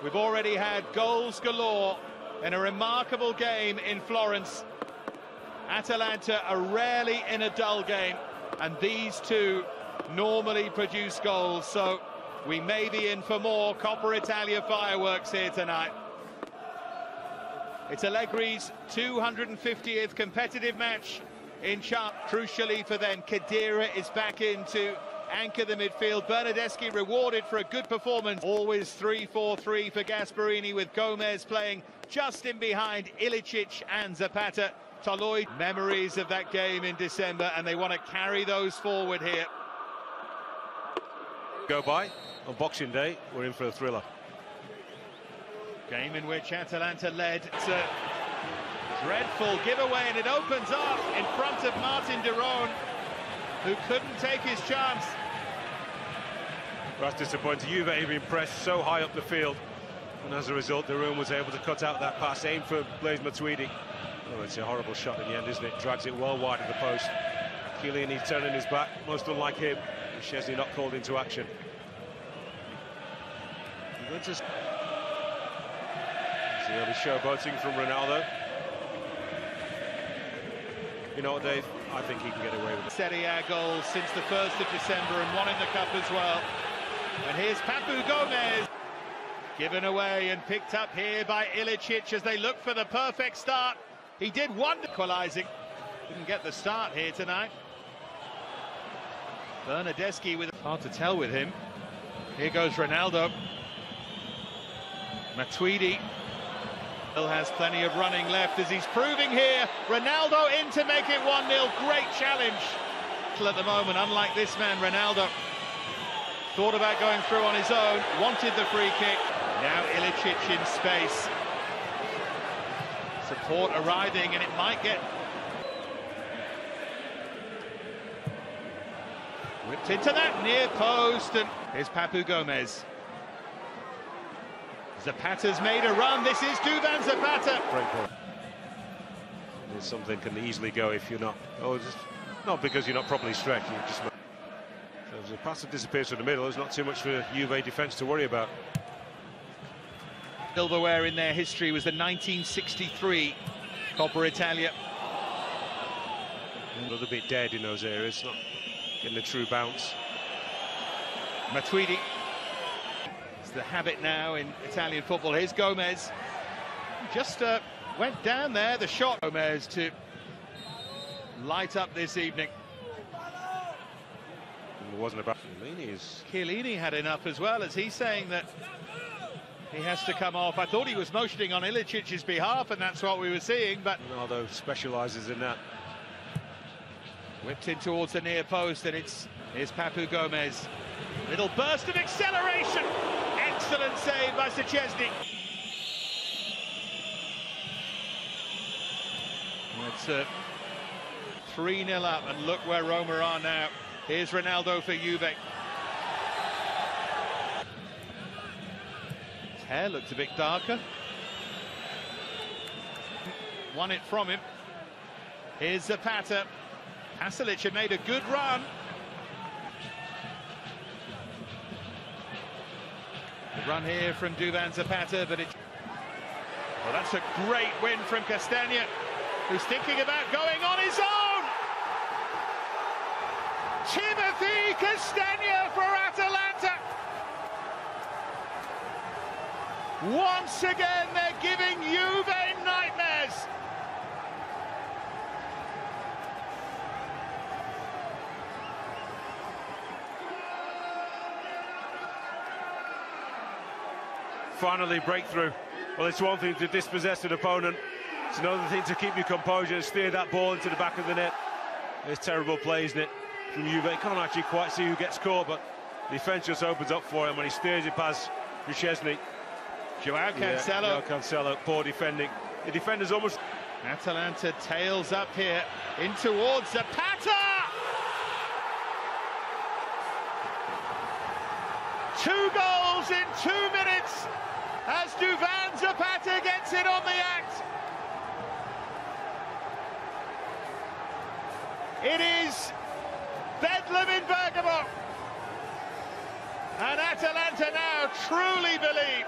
We've already had goals galore in a remarkable game in Florence. Atalanta are rarely in a dull game, and these two normally produce goals, so we may be in for more Coppa Italia fireworks here tonight. It's Allegri's 250th competitive match in Champ. Crucially for them, Khedira is back in to anchor the midfield. Bernardeschi rewarded for a good performance. Always 3-4-3 for Gasperini, with Gomez playing just in behind Ilicic and Zapata. Toloi, memories of that game in December, and they want to carry those forward here. Go by on Boxing Day, we're in for a thriller. Game in which Atalanta led. It's a dreadful giveaway, and it opens up in front of Martin de Roon, who couldn't take his chance. That's disappointing. Juve have been pressed so high up the field, and as a result, de Roon was able to cut out that pass, aimed for Blaise Matuidi. Oh, it's a horrible shot in the end, isn't it? Drags it well wide of the post. Chiellini turning his back, most unlike him. Szczesny not called into action. Juventus. The early showboating from Ronaldo. You know what, Dave? I think he can get away with it. Serie A goals since the 1st of December, and one in the cup as well. And here's Papu Gomez. Given away and picked up here by Ilicic as they look for the perfect start. He did one equalising. Didn't get the start here tonight. Bernardeschi with... Hard to tell with him. Here goes Ronaldo. Matuidi still has plenty of running left, as he's proving here. Ronaldo in to make it 1-0. Great challenge at the moment, unlike this man, Ronaldo. Thought about going through on his own, wanted the free kick. Now Ilicic in space. Support arriving, and it might get... Whipped into that near post, and here's Papu Gomez. Zapata's made a run. This is Duvan Zapata. Great ball. There's something can easily go if you're not... Oh, just not because you're not properly stretched. You just... So as the pass that disappears from the middle, there's not too much for Juve defence to worry about. Silverware in their history was the 1963 Coppa Italia. A little bit dead in those areas, not getting a true bounce. Matuidi. It's the habit now in Italian football. Here's Gomez. Just went down there, the shot. Gomez to light up this evening. It wasn't about Chiellini had enough as well, as he's saying that he has to come off. I thought he was motioning on Ilicic's behalf, and that's what we were seeing, but... Ronaldo specialises in that. Whipped in towards the near post, and here's Papu Gomez. Little burst of acceleration. Excellent save by Szczesny. It's 3-0 up, and look where Roma are now. Here's Ronaldo for Juve. His hair looks a bit darker. Won it from him. Here's Zapata. Pasalic had made a good run. The run here from Duvan Zapata, but it... Well, that's a great win from Castagna, who's thinking about going on his own. Timothy Castagna for Atalanta. Once again, they're giving Juve nightmares. Finally, breakthrough. Well, it's one thing to dispossess an opponent. It's another thing to keep your composure and steer that ball into the back of the net. It's terrible play, isn't it? From Juve, you can't actually quite see who gets caught, but the defence just opens up for him when he steers it past Szczesny. Joao Cancelo. Joao Cancelo, poor defending. The defender's almost... Atalanta tails up here, in towards Zapata! 2 goals in 2 minutes as Duvan Zapata gets it on the act. It is bedlam in Bergamo. And Atalanta now truly believe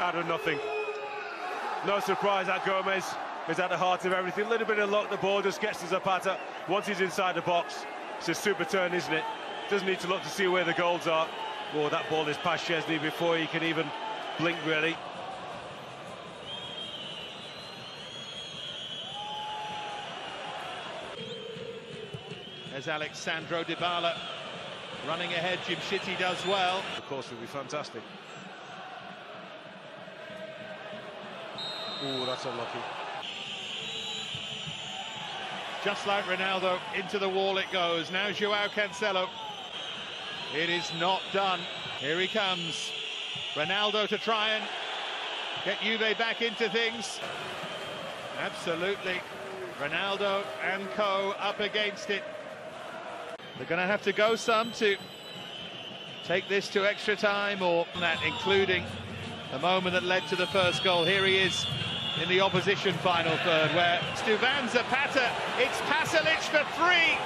out of nothing. No surprise that Gomez is at the heart of everything. A little bit of luck, the ball just gets to Zapata. Once he's inside the box, it's a super turn, isn't it? Doesn't need to look to see where the goals are. Oh, that ball is past Chesney before he can even blink, really. There's Alexandro Dybala running ahead. Jimshiti does well. Of course, it would be fantastic. Oh, that's unlucky. Just like Ronaldo, into the wall it goes. Now Joao Cancelo. It is not done. Here he comes. Ronaldo to try and get Juve back into things. Absolutely. Ronaldo and co up against it. They're going to have to go some to take this to extra time, or that, including the moment that led to the first goal. Here he is in the opposition final third, where Duvan Zapata, it's Pasalic for 3.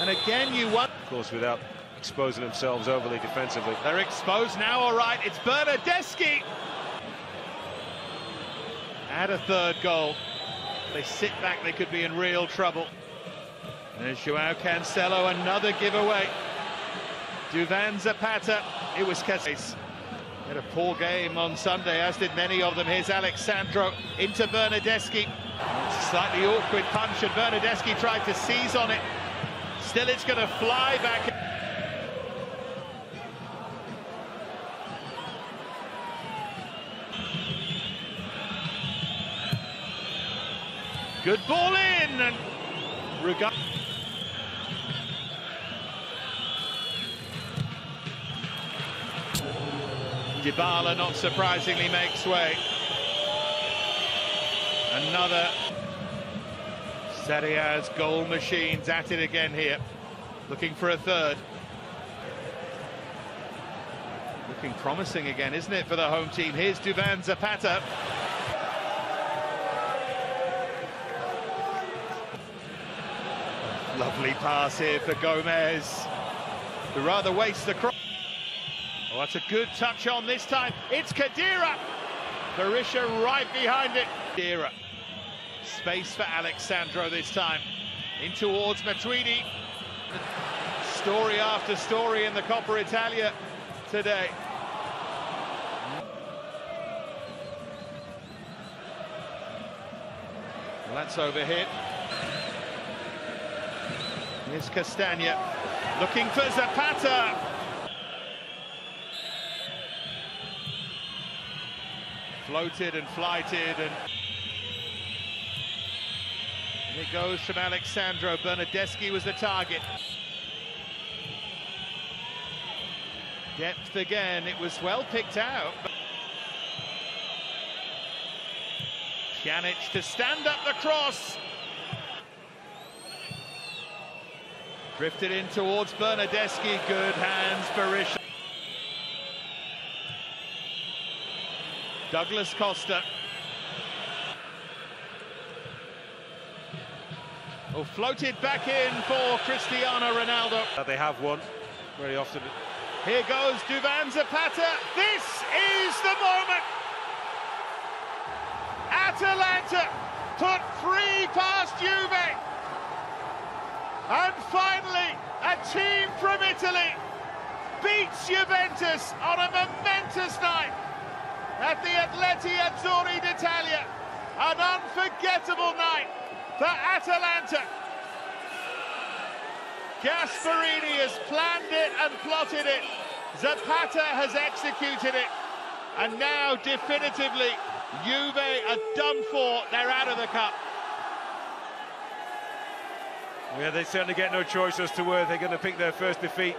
And again, you want... Of course, without exposing themselves overly defensively. They're exposed now, all right. It's Bernardeschi. Add a third goal. They sit back, they could be in real trouble. There's Joao Cancelo, another giveaway. Duvan Zapata, it was Casillas. Had a poor game on Sunday, as did many of them. Here's Alexandro into Bernardeschi. It's a slightly awkward punch, and Bernardeschi tried to seize on it. Still, it's going to fly back. Good ball in, and Dybala, not surprisingly, makes way. Another Serie A's goal machines at it again here, looking for a third. Looking promising again, isn't it, for the home team? Here's Duvan Zapata. Lovely pass here for Gomez, who rather wastes the cross. Oh, that's a good touch on this time. It's Khedira. Berisha right behind it. Khedira. Space for Alexandro this time. In towards Matuidi. Story after story in the Coppa Italia today. Well, that's overhit. Here's Castagna. Looking for Zapata. Floated and flighted, and it goes from Alexandro. Bernardeschi was the target. Depth again, it was well picked out. Pjanic to stand up the cross. Drifted in towards Bernardeschi, good hands, Berisha. Douglas Costa. Oh, floated back in for Cristiano Ronaldo. They have won very often. Here goes Duvan Zapata. This is the moment. Atalanta put 3 past Juve. And finally, a team from Italy beats Juventus on a momentous night at the Atleti Azzurri d'Italia. An unforgettable night for Atalanta. Gasperini has planned it and plotted it. Zapata has executed it. And now, definitively, Juve are done for. They're out of the cup. Yeah, they certainly get no choice as to where they're going to pick their first defeat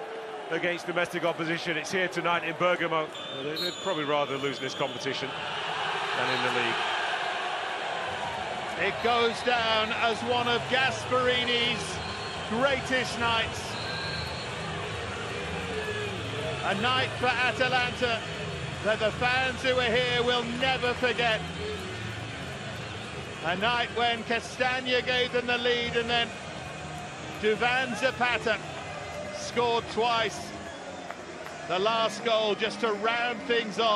against domestic opposition. It's here tonight in Bergamo. They'd probably rather lose this competition than in the league. It goes down as one of Gasperini's greatest nights. A night for Atalanta that the fans who are here will never forget. A night when Castagna gave them the lead, and then Duvan Zapata scored twice. The last goal just to round things off.